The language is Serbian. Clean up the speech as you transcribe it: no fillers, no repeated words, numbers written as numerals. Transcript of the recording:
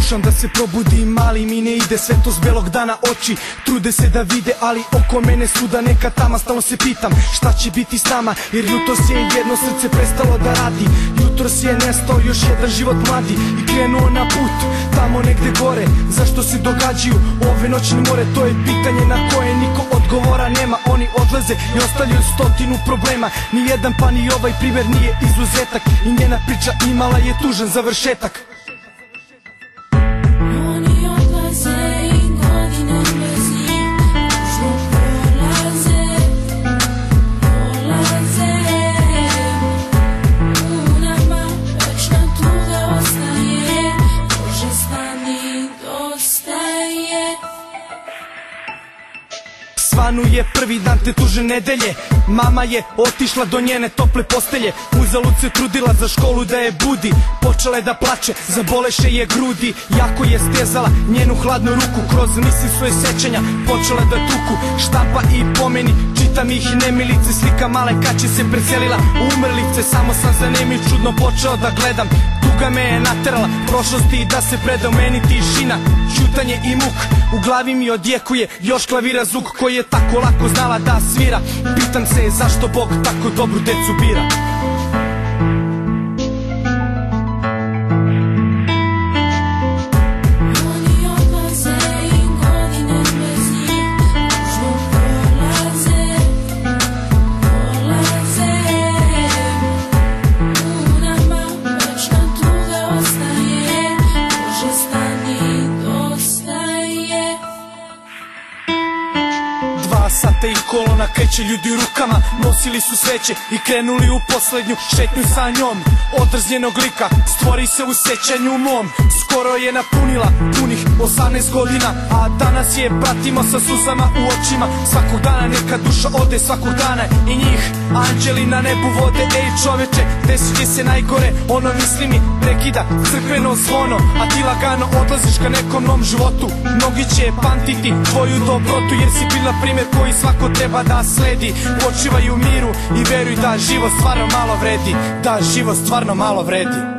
Pokušam da se probudim, mali mi ne ide sve to s belog dana. Oči trude se da vide, ali oko mene svuda neka tama. Stalno se pitam šta će biti s nama, jer jutros je jedno srce prestalo da radi. Jutros je nestao još jedan život mladi i krenuo na put tamo negde gore. Zašto se događaju ove noćne more, to je pitanje na koje niko odgovora nema. Oni odlaze i ostavljaju stotinu problema, nijedan pa ni ovaj primer nije izuzetak. I njena priča imala je tužan završetak. Svanuje prvi dan te tuže nedelje, mama je otišla do njene tople postelje. Uzalud se trudila za školu da je budi, počela je da plače, zaboleše je grudi. Jako je stezala njenu hladnu ruku, kroz misli svoje sećanja počela da tuku. Štampa i pomeni, čitam ih nemilice, slika male kaće se preselila u umrlice. Samo sam za nemi čudno počeo da gledam, tuga me je naterala prošlosti da se predao. Meni tišina, ćutanje i muk, u glavi mi odjekuje još klavira zvuk koji je tako lako znala da svira. Pitam se zašto Bog tako dobru decu bira. Sata i kolona kreće, ljudi u rukama nosili su sveće i krenuli u poslednju šetnju sa njom. Odrzljenog lika stvori se u sećanju mom. Skoro je napunila punih 18 godina, a danas je pratimo sa suzama u očima. Svakog dana neka duša ode, svakog dana i njih anđeli na nebu vode. Ej čoveče, desit će se najgore, ono misli mi prekida crkveno zvono, a ti lagano odlaziš ka nekom novom životu. Mnogi će pamtiti tvoju dobrotu, jer si bila primer koji svako treba da sledi. Počivaj u miru i veruj da život stvarno malo vredi, da život stvarno malo vredi.